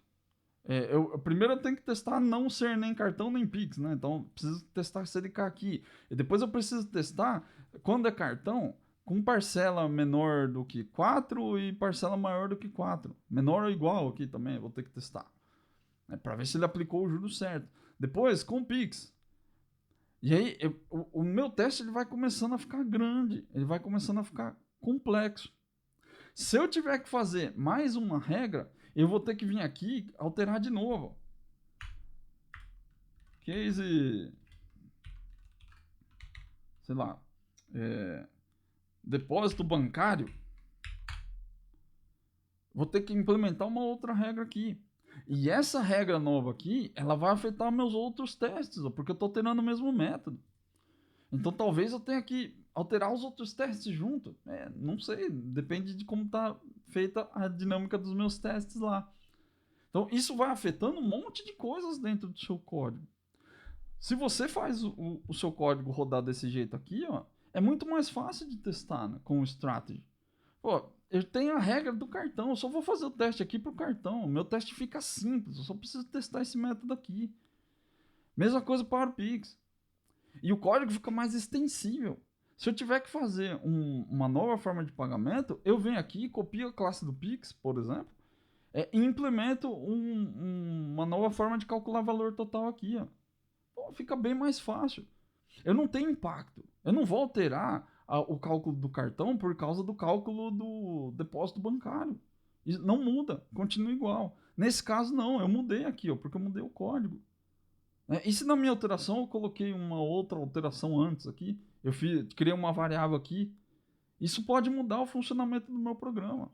Primeiro eu tenho que testar não ser nem cartão nem Pix, né? Então preciso testar CDK aqui. E depois eu preciso testar quando é cartão com parcela menor do que 4 e parcela maior do que 4. Menor ou igual aqui também, eu vou ter que testar. Para ver se ele aplicou o juro certo. Depois com Pix. E aí o meu teste ele vai começando a ficar grande, ele vai começando a ficar complexo. Se eu tiver que fazer mais uma regra, eu vou ter que vir aqui alterar de novo. Case, sei lá, depósito bancário. Vou ter que implementar uma outra regra aqui. E essa regra nova aqui, ela vai afetar meus outros testes, porque eu estou alterando o mesmo método. Então talvez eu tenha que alterar os outros testes junto. Não sei, depende de como está feita a dinâmica dos meus testes lá. Então isso vai afetando um monte de coisas dentro do seu código. Se você faz o seu código rodar desse jeito aqui, ó, é muito mais fácil de testar, né, com o strategy. Eu tenho a regra do cartão, eu só vou fazer o teste aqui pro cartão. O meu teste fica simples, eu só preciso testar esse método aqui. Mesma coisa para o Pix. E o código fica mais extensível. Se eu tiver que fazer uma nova forma de pagamento, eu venho aqui, copio a classe do Pix, por exemplo, e implemento uma nova forma de calcular valor total aqui. Ó. Fica bem mais fácil. Eu não tenho impacto. Eu não vou alterar o cálculo do cartão por causa do cálculo do depósito bancário. Isso não muda, continua igual. Nesse caso, não. Eu mudei aqui, ó, porque eu mudei o código. E se na minha alteração eu coloquei uma outra alteração antes aqui, criei uma variável aqui, isso pode mudar o funcionamento do meu programa.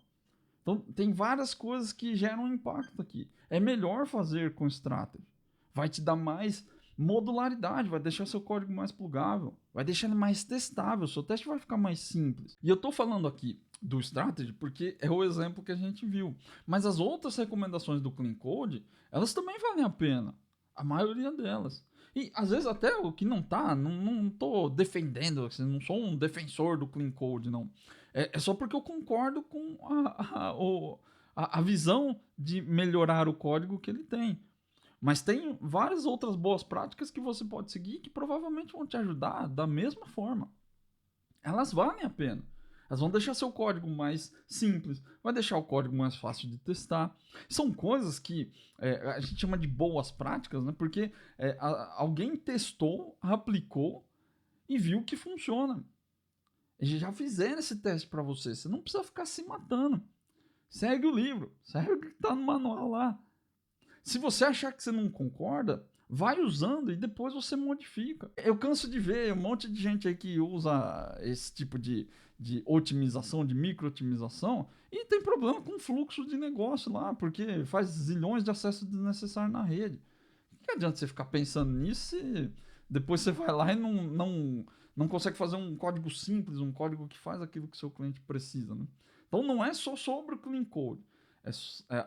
Então tem várias coisas que geram impacto aqui. É melhor fazer com strategy. Vai te dar mais Modularidade, vai deixar seu código mais plugável, vai deixar ele mais testável, seu teste vai ficar mais simples. E eu estou falando aqui do Strategy porque é o exemplo que a gente viu. Mas as outras recomendações do Clean Code, elas também valem a pena. A maioria delas. E às vezes até o que não tá, não tô defendendo, assim, não sou um defensor do Clean Code, não. É só porque eu concordo com a visão de melhorar o código que ele tem. Mas tem várias outras boas práticas que você pode seguir que provavelmente vão te ajudar da mesma forma. Elas valem a pena. Elas vão deixar seu código mais simples, vai deixar o código mais fácil de testar. São coisas que a gente chama de boas práticas, né? Porque alguém testou, aplicou e viu que funciona. Eles já fizeram esse teste para você. Você não precisa ficar se matando. Segue o livro, segue o que está no manual lá. Se você achar que você não concorda, vai usando e depois você modifica. Eu canso de ver um monte de gente aí que usa esse tipo de otimização, de micro-otimização, e tem problema com o fluxo de negócio lá, porque faz zilhões de acessos desnecessários na rede. Que adianta você ficar pensando nisso se depois você vai lá e não consegue fazer um código simples, um código que faz aquilo que o seu cliente precisa, né? Então não é só sobre o Clean Code.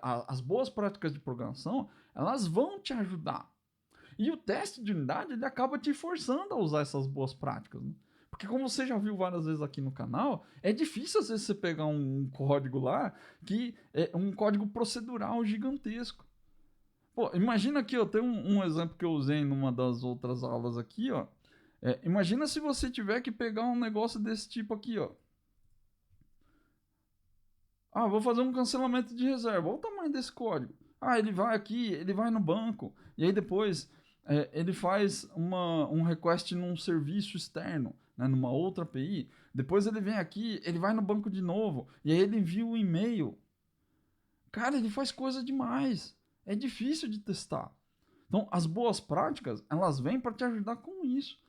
As boas práticas de programação, elas vão te ajudar. E o teste de unidade, ele acaba te forçando a usar essas boas práticas, né? Porque como você já viu várias vezes aqui no canal, é difícil às vezes você pegar um código lá que é um código procedural gigantesco. Pô, imagina aqui, ó, tem um exemplo que eu usei numa das outras aulas aqui, ó. Imagina se você tiver que pegar um negócio desse tipo aqui, ó. Ah, vou fazer um cancelamento de reserva. Olha o tamanho desse código. Ah, ele vai aqui, ele vai no banco. E aí depois ele faz um request num serviço externo, né, numa outra API. Depois ele vem aqui, ele vai no banco de novo. E aí ele envia um e-mail. Cara, ele faz coisa demais. É difícil de testar. Então, as boas práticas, elas vêm para te ajudar com isso.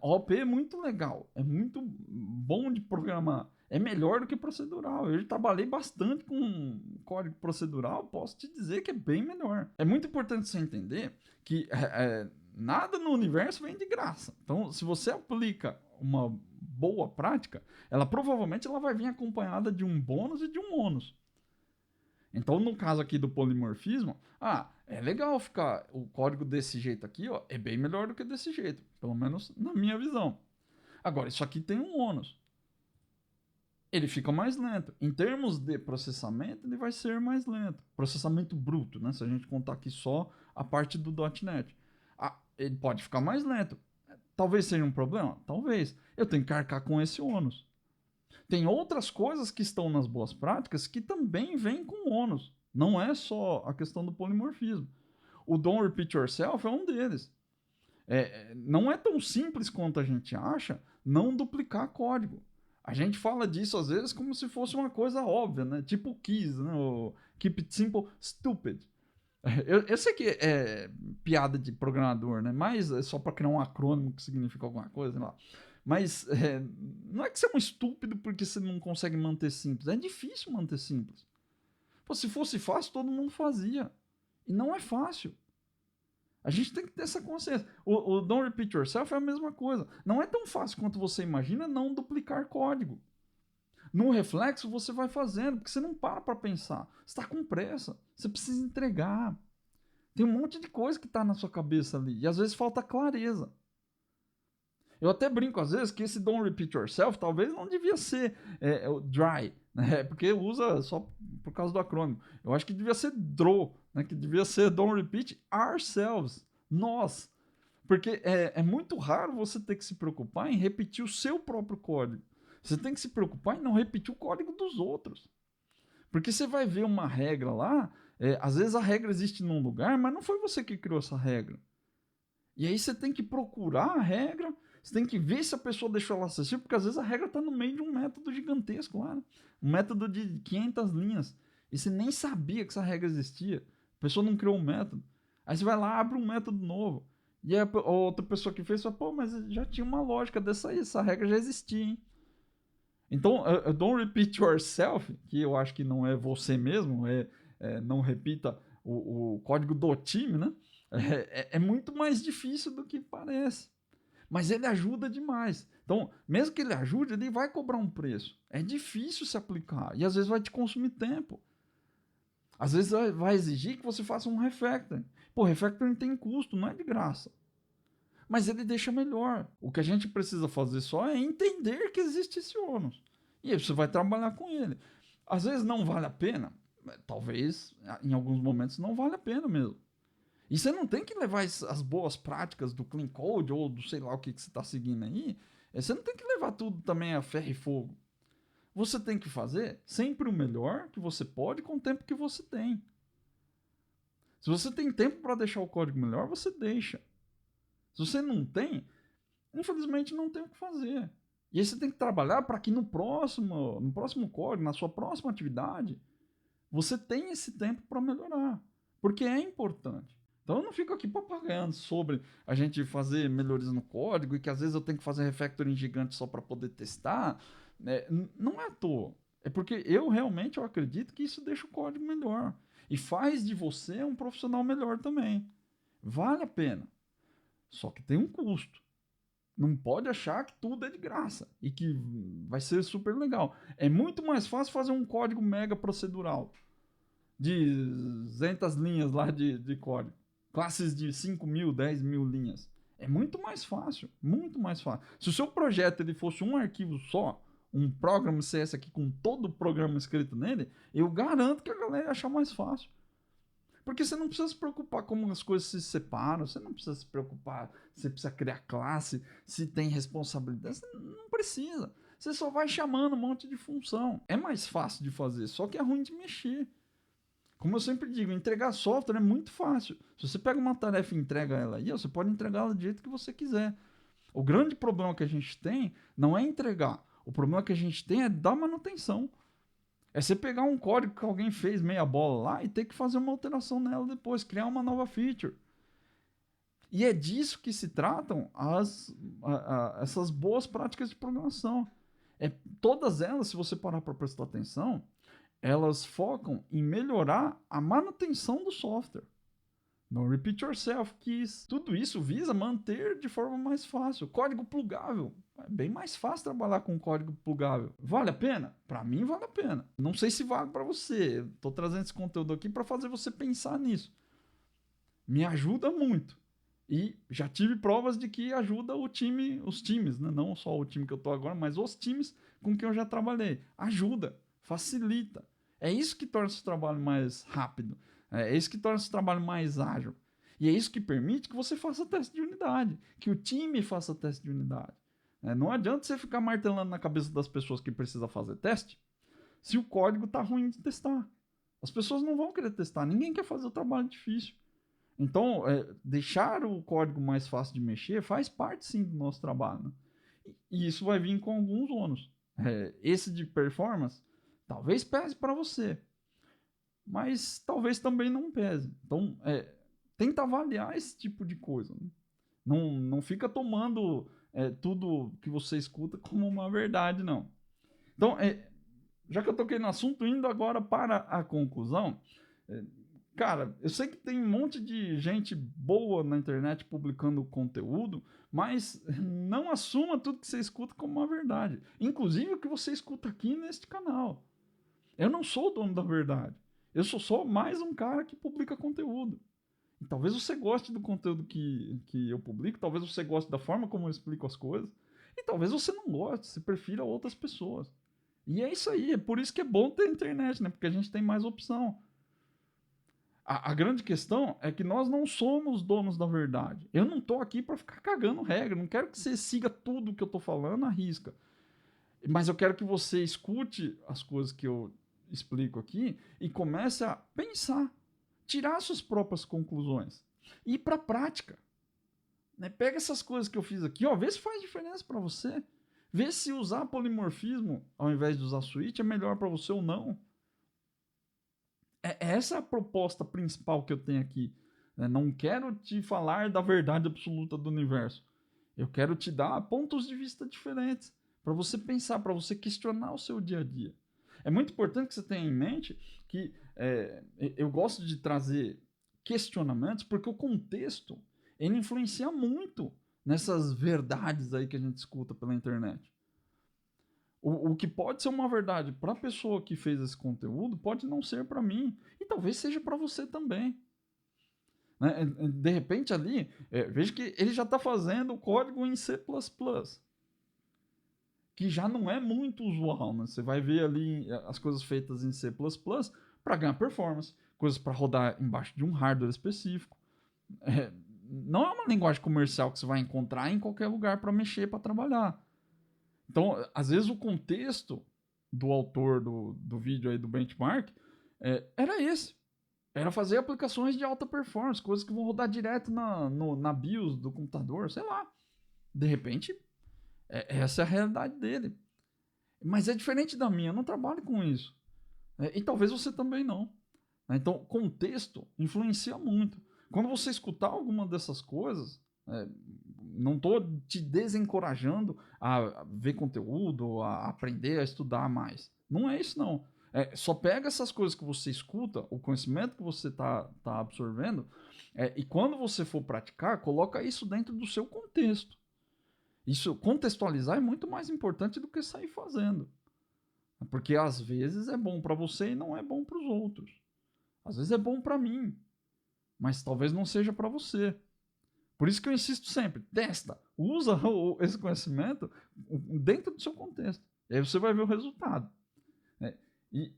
OP é muito legal, é muito bom de programar, é melhor do que procedural. Eu já trabalhei bastante com código procedural, posso te dizer que é bem melhor. É muito importante você entender que nada no universo vem de graça. Então, se você aplica uma boa prática, ela provavelmente vai vir acompanhada de um bônus e de um ônus. Então, no caso aqui do polimorfismo, é legal ficar o código desse jeito aqui, ó, é bem melhor do que desse jeito, pelo menos na minha visão. Agora, isso aqui tem um ônus. Ele fica mais lento. Em termos de processamento, ele vai ser mais lento. Processamento bruto, né? Se a gente contar aqui só a parte do .NET. Ele pode ficar mais lento. Talvez seja um problema? Talvez. Eu tenho que arcar com esse ônus. Tem outras coisas que estão nas boas práticas que também vêm com ônus. Não é só a questão do polimorfismo. O Don't Repeat Yourself é um deles. Não é tão simples quanto a gente acha não duplicar código. A gente fala disso às vezes como se fosse uma coisa óbvia, né? Tipo KEYS, né? O Keep It Simple Stupid. Eu sei que é piada de programador, né? Mas é só para criar um acrônimo que significa alguma coisa, sei lá. Mas não é que você é um estúpido porque você não consegue manter simples. É difícil manter simples. Pô, se fosse fácil, todo mundo fazia. E não é fácil. A gente tem que ter essa consciência. O Don't Repeat Yourself é a mesma coisa. Não é tão fácil quanto você imagina não duplicar código. No reflexo, você vai fazendo, porque você não para pensar. Você está com pressa. Você precisa entregar. Tem um monte de coisa que está na sua cabeça ali. E às vezes falta clareza. Eu até brinco às vezes que esse Don't Repeat Yourself talvez não devia ser o dry, né? Porque usa só por causa do acrônimo. Eu acho que devia ser DRO, né? Que devia ser Don't Repeat Ourselves, nós. Porque é muito raro você ter que se preocupar em repetir o seu próprio código. Você tem que se preocupar em não repetir o código dos outros. Porque você vai ver uma regra lá, às vezes a regra existe num lugar, mas não foi você que criou essa regra. E aí você tem que procurar a regra, você tem que ver se a pessoa deixou ela acessível, porque às vezes a regra está no meio de um método gigantesco lá, né? Um método de 500 linhas. E você nem sabia que essa regra existia. A pessoa não criou um método. Aí você vai lá, abre um método novo. E a outra pessoa que fez fala, pô, mas já tinha uma lógica dessa aí, essa regra já existia, hein? Então, don't repeat yourself, que eu acho que não é você mesmo, não repita o código do time, né? É muito mais difícil do que parece. Mas ele ajuda demais. Então, mesmo que ele ajude, ele vai cobrar um preço. É difícil se aplicar. E às vezes vai te consumir tempo. Às vezes vai exigir que você faça um refactoring. Pô, refactoring tem custo, não é de graça. Mas ele deixa melhor. O que a gente precisa fazer só é entender que existe esse ônus. E aí você vai trabalhar com ele. Às vezes não vale a pena. Talvez, em alguns momentos, não vale a pena mesmo. E você não tem que levar as boas práticas do Clean Code ou do sei lá o que você está seguindo aí. Você não tem que levar tudo também a ferro e fogo. Você tem que fazer sempre o melhor que você pode com o tempo que você tem. Se você tem tempo para deixar o código melhor, você deixa. Se você não tem, infelizmente não tem o que fazer. E aí você tem que trabalhar para que no próximo código, na sua próxima atividade, você tenha esse tempo para melhorar. Porque é importante. Então eu não fico aqui papagando sobre a gente fazer melhorias no código e que às vezes eu tenho que fazer refactoring gigante só para poder testar. Não é à toa. É porque eu realmente acredito que isso deixa o código melhor. E faz de você um profissional melhor também. Vale a pena. Só que tem um custo. Não pode achar que tudo é de graça e que vai ser super legal. É muito mais fácil fazer um código mega procedural de 200 linhas lá de código. Classes de 5.000, 10.000 linhas. É muito mais fácil, muito mais fácil. Se o seu projeto ele fosse um arquivo só, um programa CS aqui com todo o programa escrito nele, eu garanto que a galera ia achar mais fácil. Porque você não precisa se preocupar como as coisas se separam, você não precisa se preocupar se você precisa criar classe, se tem responsabilidade, você não precisa. Você só vai chamando um monte de função. É mais fácil de fazer, só que é ruim de mexer. Como eu sempre digo, entregar software é muito fácil. Se você pega uma tarefa e entrega ela aí, você pode entregar ela do jeito que você quiser. O grande problema que a gente tem não é entregar. O problema que a gente tem é dar manutenção. É você pegar um código que alguém fez meia bola lá e ter que fazer uma alteração nela depois, criar uma nova feature. E é disso que se tratam essas boas práticas de programação. Todas elas, se você parar para prestar atenção, elas focam em melhorar a manutenção do software. No repeat yourself keys. Tudo isso visa manter de forma mais fácil. Código plugável. É bem mais fácil trabalhar com código plugável. Vale a pena? Para mim vale a pena. Não sei se vale para você. Estou trazendo esse conteúdo aqui para fazer você pensar nisso. Me ajuda muito. E já tive provas de que ajuda os times, né? Não só o time que eu estou agora, mas os times com quem eu já trabalhei. Ajuda, facilita. É isso que torna esse trabalho mais rápido. É isso que torna esse trabalho mais ágil. E é isso que permite que você faça teste de unidade, que o time faça teste de unidade. Não adianta você ficar martelando na cabeça das pessoas que precisa fazer teste se o código está ruim de testar. As pessoas não vão querer testar, ninguém quer fazer o trabalho difícil. Então, deixar o código mais fácil de mexer faz parte sim do nosso trabalho. Né? E isso vai vir com alguns ônus. Esse de performance talvez pese para você, mas talvez também não pese. Então, tenta avaliar esse tipo de coisa. Né? Não fica tomando tudo que você escuta como uma verdade, não. Então, já que eu toquei no assunto, indo agora para a conclusão, cara, eu sei que tem um monte de gente boa na internet publicando conteúdo, mas não assuma tudo que você escuta como uma verdade. Inclusive o que você escuta aqui neste canal. Eu não sou o dono da verdade. Eu sou só mais um cara que publica conteúdo. E talvez você goste do conteúdo que eu publico, talvez você goste da forma como eu explico as coisas, e talvez você não goste, você prefira outras pessoas. E é isso aí, é por isso que é bom ter internet, né? Porque a gente tem mais opção. A grande questão é que nós não somos donos da verdade. Eu não tô aqui para ficar cagando regra. Não quero que você siga tudo que eu tô falando à risca. Mas eu quero que você escute as coisas que eu explico aqui e comece a pensar, tirar suas próprias conclusões e ir para a prática. Né? Pega essas coisas que eu fiz aqui, ó, vê se faz diferença para você. Vê se usar polimorfismo ao invés de usar switch é melhor para você ou não. Essa é a proposta principal que eu tenho aqui. Não quero te falar da verdade absoluta do universo. Eu quero te dar pontos de vista diferentes para você pensar, para você questionar o seu dia a dia. É muito importante que você tenha em mente que eu gosto de trazer questionamentos, porque o contexto, ele influencia muito nessas verdades aí que a gente escuta pela internet. O que pode ser uma verdade para a pessoa que fez esse conteúdo pode não ser para mim. E talvez seja para você também. Né? De repente ali, veja que ele já está fazendo o código em C++, que já não é muito usual. Né? Você vai ver ali as coisas feitas em C++ para ganhar performance, coisas para rodar embaixo de um hardware específico. Não é uma linguagem comercial que você vai encontrar em qualquer lugar para mexer, para trabalhar. Então, às vezes o contexto do autor do vídeo aí do benchmark era esse. Era fazer aplicações de alta performance, coisas que vão rodar direto na BIOS do computador, sei lá. De repente, essa é a realidade dele. Mas é diferente da minha, eu não trabalho com isso. E talvez você também não. Então, contexto influencia muito. Quando você escutar alguma dessas coisas, não estou te desencorajando a ver conteúdo, a aprender, a estudar mais. Não é isso, não. Só pega essas coisas que você escuta, o conhecimento que você está absorvendo, e quando você for praticar, coloca isso dentro do seu contexto. Isso, contextualizar é muito mais importante do que sair fazendo. Porque às vezes é bom para você e não é bom para os outros. Às vezes é bom para mim, mas talvez não seja para você. Por isso que eu insisto sempre, testa, usa esse conhecimento dentro do seu contexto. E aí você vai ver o resultado. E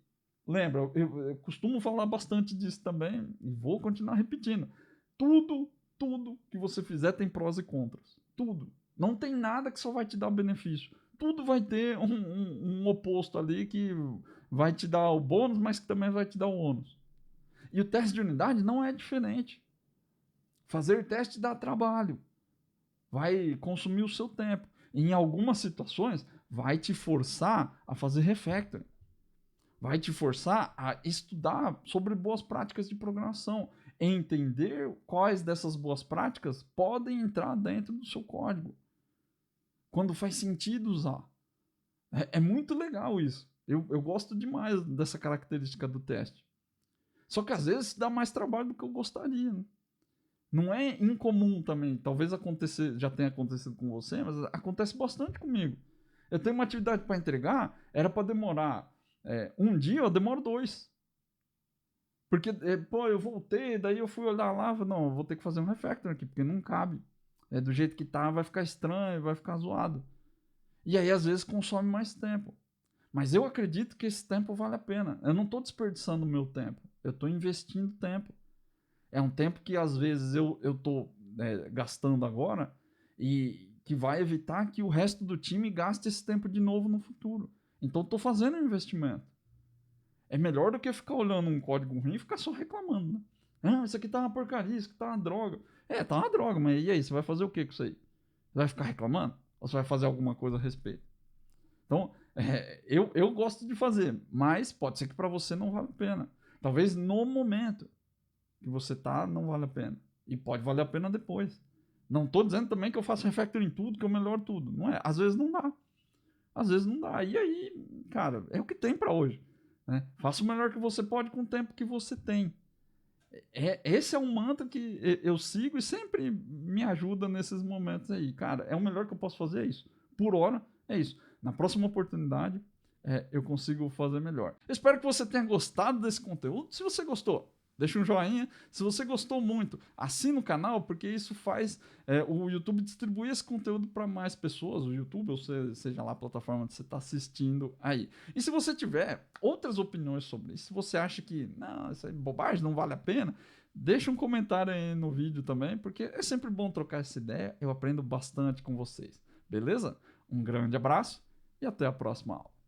lembra, eu costumo falar bastante disso também, e vou continuar repetindo. Tudo que você fizer tem prós e contras. Tudo. Não tem nada que só vai te dar benefício. Tudo vai ter um oposto ali que vai te dar o bônus, mas que também vai te dar o ônus. E o teste de unidade não é diferente. Fazer teste dá trabalho. Vai consumir o seu tempo. Em algumas situações, vai te forçar a fazer refactoring. Vai te forçar a estudar sobre boas práticas de programação. Entender quais dessas boas práticas podem entrar dentro do seu código. Quando faz sentido usar. É muito legal isso. Eu gosto demais dessa característica do teste. Só que às vezes dá mais trabalho do que eu gostaria. Né? Não é incomum também. Talvez já tenha acontecido com você, mas acontece bastante comigo. Eu tenho uma atividade para entregar, era para demorar um dia, eu demoro 2. Porque, eu voltei, daí eu fui olhar lá, não, eu vou ter que fazer um refactor aqui, porque não cabe. Do jeito que tá, vai ficar estranho, vai ficar zoado. E aí, às vezes, consome mais tempo. Mas eu acredito que esse tempo vale a pena. Eu não estou desperdiçando o meu tempo. Eu estou investindo tempo. É um tempo que, às vezes, eu estou gastando agora e que vai evitar que o resto do time gaste esse tempo de novo no futuro. Então, estou fazendo um investimento. É melhor do que ficar olhando um código ruim e ficar só reclamando. Né? Ah, isso aqui tá uma porcaria, isso aqui tá uma droga. Tá uma droga, mas e aí? Você vai fazer o que com isso aí? Você vai ficar reclamando? Ou você vai fazer alguma coisa a respeito? Então, eu gosto de fazer, mas pode ser que para você não vale a pena. Talvez no momento que você tá, não vale a pena. E pode valer a pena depois. Não tô dizendo também que eu faço refactor em tudo, que eu melhoro tudo. Não é. Às vezes não dá. Às vezes não dá. E aí, cara, é o que tem para hoje. Né? Faça o melhor que você pode com o tempo que você tem. Esse é um mantra que eu sigo e sempre me ajuda nesses momentos aí. Cara, é o melhor que eu posso fazer, é isso. Por hora, é isso. Na próxima oportunidade, eu consigo fazer melhor. Eu espero que você tenha gostado desse conteúdo. Se você gostou, deixa um joinha. Se você gostou muito, assina o canal, porque isso faz o YouTube distribuir esse conteúdo para mais pessoas, o YouTube, ou seja lá a plataforma que você está assistindo aí. E se você tiver outras opiniões sobre isso, se você acha que não, isso é bobagem, não vale a pena, deixa um comentário aí no vídeo também, porque é sempre bom trocar essa ideia, eu aprendo bastante com vocês. Beleza? Um grande abraço e até a próxima aula.